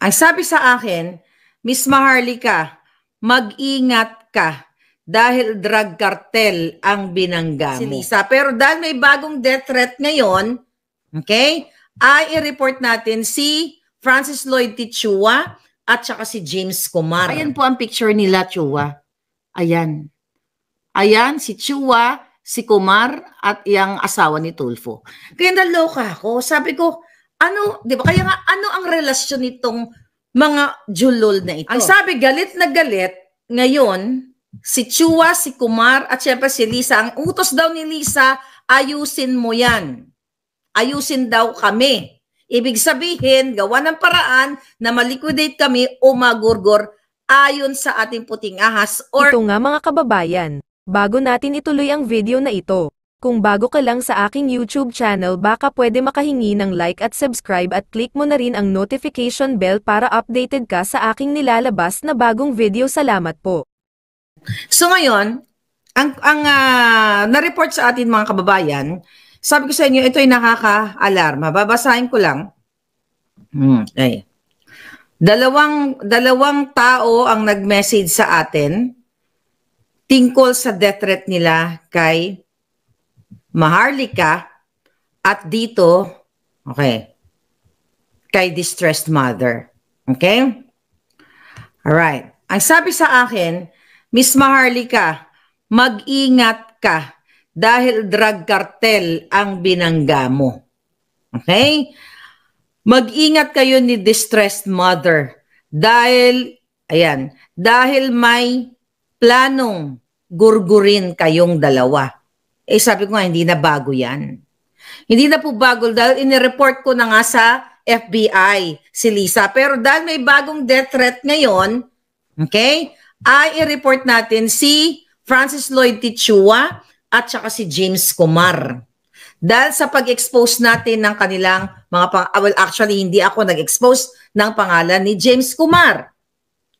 Ang sabi sa akin, Miss Maharlika, mag-ingat ka dahil drug cartel ang binangga mo. Si Lisa. Pero dahil may bagong death threat ngayon, okay, ay i-report natin si Francis Lloyd Tichua at saka si James Kumar. Ayan po ang picture nila, Chua. Ayan. Ayan, si Chua, si Kumar, at yung asawa ni Tulfo. Kaya naloka ako. Sabi ko, ano, di ba? Kaya nga, ano ang relasyon nitong mga julol na ito? Ang sabi, galit na galit, ngayon, si Chua, si Kumar, at syempre si Lisa. Ang utos daw ni Lisa, ayusin mo yan. Ayusin daw kami. Ibig sabihin, gawa ng paraan na maliquidate kami o magurgor ayon sa ating puting ahas. Or ito nga mga kababayan, bago natin ituloy ang video na ito, kung bago ka lang sa aking YouTube channel baka pwede makahingi ng like at subscribe at click mo na rin ang notification bell para updated ka sa aking nilalabas na bagong video. Salamat po. So ngayon, ang na-report sa atin mga kababayan, sabi ko sa inyo, ito ay nakaka-alarma. Babasahin ko lang. Okay. Dalawang tao ang nag-message sa atin tungkol sa death threat nila kay Maharlika at dito, okay, kay distressed mother. Okay? Alright. Ang sabi sa akin, Miss Maharlika, mag-ingat ka dahil drug cartel ang binangga mo. Okay? Mag-ingat kayo ni distressed mother dahil, ayan, dahil may planong gurgurin kayong dalawa. Eh sabi ko nga, hindi na bago yan. Hindi na po bago dahil inireport ko na nga sa FBI si Lisa. Pero dahil may bagong death threat ngayon, okay, ay i-report natin si Francis Lloyd Tichua at saka si James Kumar. Dahil sa pag-expose natin ng kanilang mga well, actually, hindi ako nag-expose ng pangalan ni James Kumar.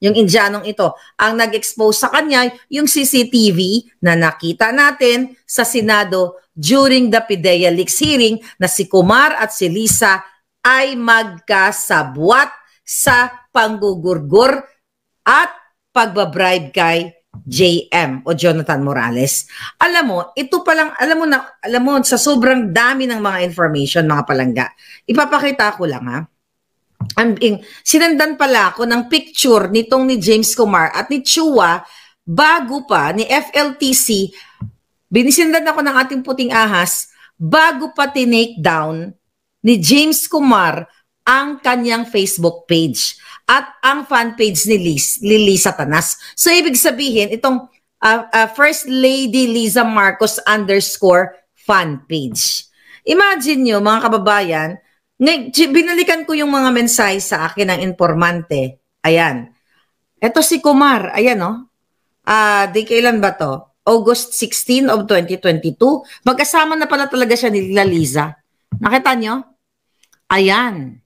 Yung Indianong ito. Ang nag-expose sa kanya, yung CCTV na nakita natin sa Senado during the PIDEA Leaks hearing na si Kumar at si Lisa ay magkasabwat sa panggugurgur at pagbabribe kay JM o Jonathan Morales. Alam mo, ito pa lang, alam mo sa sobrang dami ng mga information, mga palangga. Ipapakita ko lang ha. Sinandan pala ako ng picture nitong ni James Kumar at ni Chua bago pa ni FLTC. Binisindan ako ng ating puting ahas bago pa tinake down ni James Kumar ang kanyang Facebook page at ang fan page ni Lisa Tanas. So, ibig sabihin, itong First Lady Liza Marcos _ fan page. Imagine nyo, mga kababayan, binalikan ko yung mga mensahe sa akin ng informante. Ayan. Ito si Kumar. Ayan, no? Di kailan ba to? August 16 of 2022. Magkasama na pala talaga siya ni Liza. Nakita nyo? Ayan.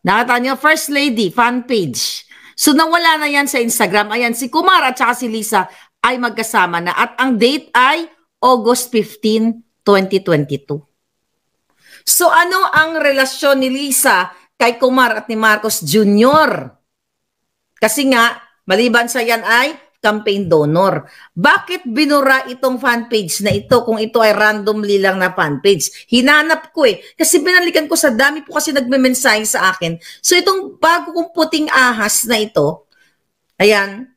Nakita nyo, First Lady, fan page. So, nawala na yan sa Instagram. Ayan, si Kumar at saka si Lisa ay magkasama na. At ang date ay August 15, 2022. So, ano ang relasyon ni Lisa kay Kumar at ni Marcos Jr.? Kasi nga, maliban sa yan ay campaign donor. Bakit binura itong fanpage na ito kung ito ay randomly lang na fanpage? Hinanap ko eh. Kasi binalikan ko sa dami po kasi nagme-mensahe sa akin. So itong bago kong puting ahas na ito, ayan,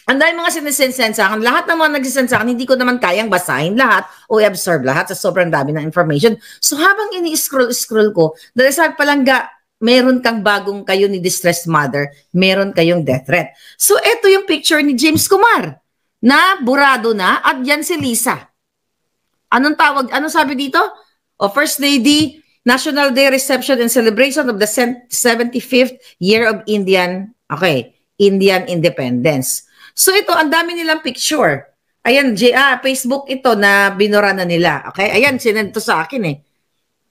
ang dahil mga sinisend sa akin, lahat ng mga nagsisend sa akin, hindi ko naman kayang basahin lahat o i-absorb lahat sa sobrang dami ng information. So habang ini-scroll ko, dahil sabi palangga, meron kang bagong kayo ni distressed mother, meron kayong death threat. So, ito yung picture ni James Kumar na burado na at yan si Lisa. Anong tawag? Anong sabi dito? O First Lady, National Day Reception and Celebration of the 75th Year of Indian Independence. So, ito, ang dami nilang picture. Ayan, Facebook ito na binura na nila. Okay? Ayan, sinend to sa akin eh.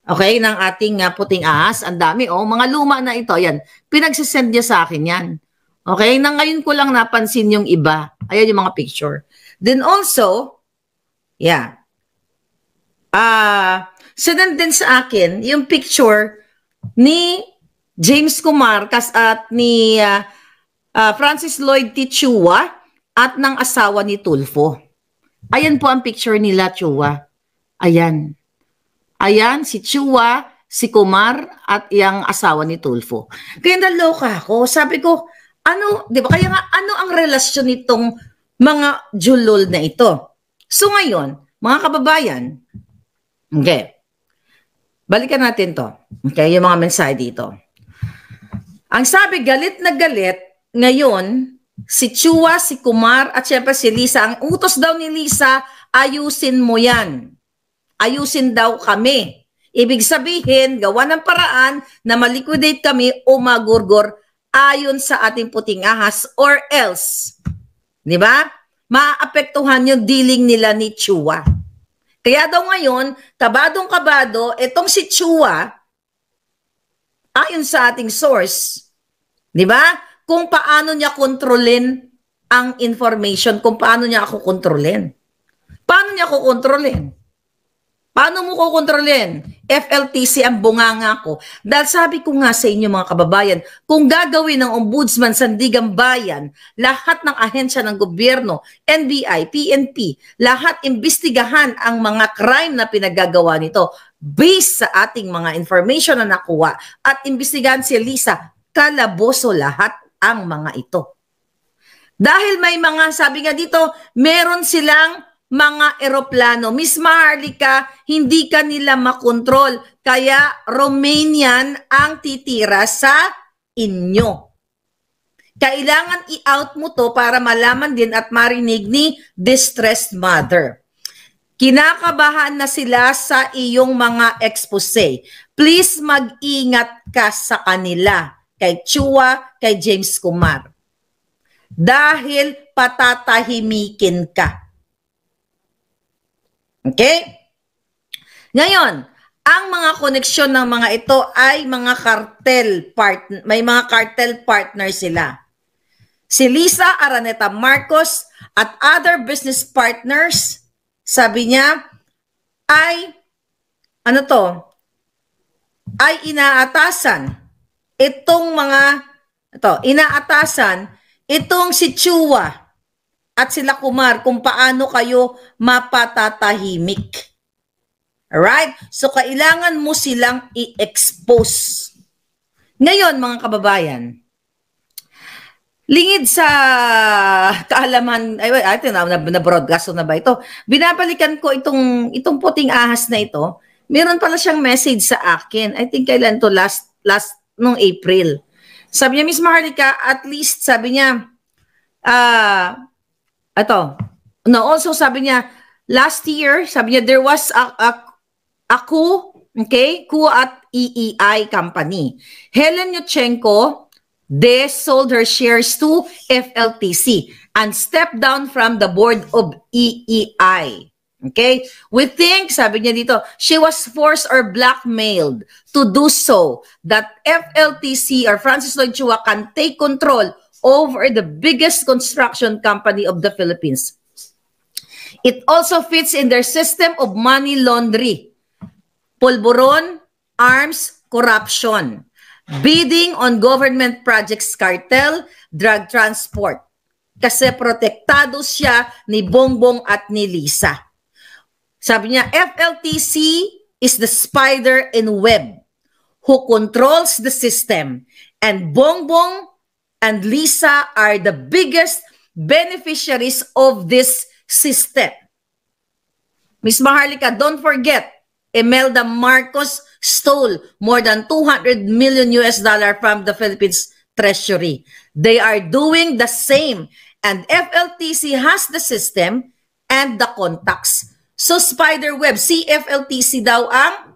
Okay, ng ating puting ahas. Ang dami, oh. Mga luma na ito. Yan. Pinagsisend niya sa akin yan. Okay, na ngayon ko lang napansin yung iba. Ayan yung mga picture. Then also, yeah. Sinend din sa akin yung picture ni James Kumar at ni Francis Lloyd T. Chua at ng asawa ni Tulfo. Ayan po ang picture nila, Chua. Ayan. Ayan, si Chua, si Kumar, at yung asawa ni Tulfo. Kaya naloka ako. Sabi ko, ano, di ba? Kaya nga, ano ang relasyon nitong mga julol na ito? So ngayon, mga kababayan, okay, balikan natin to. Okay, yung mga mensahe dito. Ang sabi, galit na galit, ngayon, si Chua, si Kumar, at syempre si Lisa, ang utos daw ni Lisa, ayusin mo yan. Ayusin daw kami. Ibig sabihin, gawa ng paraan na maliquidate kami o magurgor ayon sa ating puting ahas or else. Di ba? Maapektuhan yung dealing nila ni Chua. Kaya daw ngayon, kabadong-kabado, itong si Chua, ayon sa ating source, di ba? Kung paano niya kontrolin ang information, kung paano niya ako kontrolin. Paano niya ako kontrolin? Paano mo ko kontrolin? FLTC ang bunganga ko. Dahil sabi ko nga sa inyo mga kababayan, kung gagawin ng Ombudsman Sandigan Bayan, lahat ng ahensya ng gobyerno, NBI, PNP, lahat imbestigahan ang mga crime na pinagagawa nito based sa ating mga information na nakuha at imbestigahan si Lisa, kalaboso lahat ang mga ito. Dahil may mga, sabi nga dito, meron silang mga eroplano. Miss Maharlika, hindi ka nila makontrol. Kaya Romanian ang titira sa inyo. Kailangan i-out mo to para malaman din at marinig ni distressed mother. Kinakabahan na sila sa iyong mga expose. Please mag-ingat ka sa kanila. Kay Chua, kay James Kumar. Dahil patatahimikin ka. Okay? Ngayon, ang mga koneksyon ng mga ito ay mga may mga cartel partner sila. Si Lisa Araneta Marcos at other business partners, sabi niya, ay, ay inaatasan itong si Chua at sila Kumar kung paano kayo mapatatahimik. Alright? So, kailangan mo silang i-expose. Ngayon, mga kababayan, lingid sa kaalaman, na-broadcast na ba ito? Binabalikan ko itong puting ahas na ito. Meron pala siyang message sa akin. I think kailan to last nung April. Sabi niya, Miss Maharlika, at least, sabi niya, also sabi niya, last year, sabi niya, there was a coup, okay? Coup at EEI company. Helen Yurchenko, they sold her shares to FLTC and stepped down from the board of EEI. Okay? We think, sabi niya dito, she was forced or blackmailed to do so that FLTC or Francis Lloyd Chua can take control over the biggest construction company of the Philippines. It also fits in their system of money laundry, pulburon, arms, corruption, bidding on government projects, cartel, drug transport. Kasi protektado siya ni Bongbong at ni Lisa. Sabi niya, FLTC is the spider in web who controls the system, and Bongbong and Lisa are the biggest beneficiaries of this system. Miss Maharlika, don't forget, Imelda Marcos stole more than $200 million from the Philippines Treasury. They are doing the same, and FLTC has the system and the contacts. So, spiderweb, CFLTC daw ang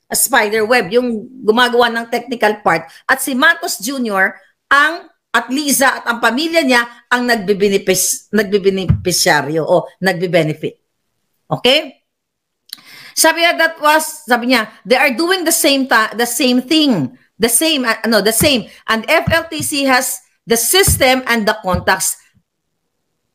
spiderweb, yung gumagawa ng technical part. At si Marcos Jr. at Liza at ang pamilya niya ang nagbibeneficiaryo o nagbibenefit. Okay? Sabi niya, they are doing the same thing. The same. And FLTC has the system and the contacts.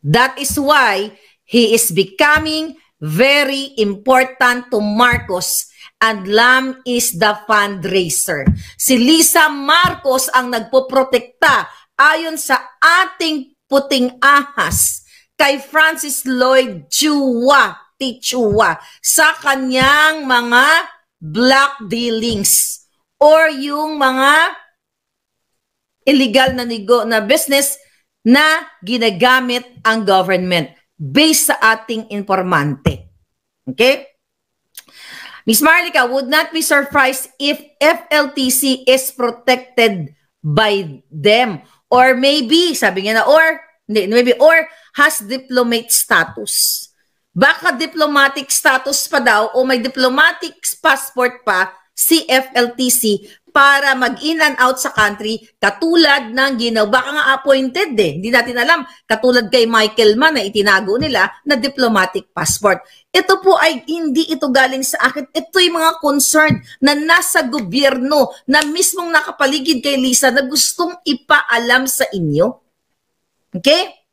That is why he is becoming very important to Marcos and Lam is the fundraiser. Si Lisa Marcos ang nagpoprotekta ayon sa ating puting ahas kay Francis Lloyd Chua, Tichua, sa kanyang mga black dealings or yung mga illegal na business na ginagamit ang government based sa ating informante. Okay? Ms. Marlica, would not be surprised if FLTC is protected by them. Or maybe, sabi niya na, or has diplomatic status. Baka diplomatic status pa daw o may diplomatic passport pa si FLTC para mag-in and out sa country katulad ng ginawa. Baka nga appointed hindi natin alam. Katulad kay Michael Mann na itinago nila na diplomatic passport. Ito po ay hindi ito galing sa akin. Ito yung mga concern na nasa gobyerno na mismong nakapaligid kay Lisa na gustong ipaalam sa inyo. Okay?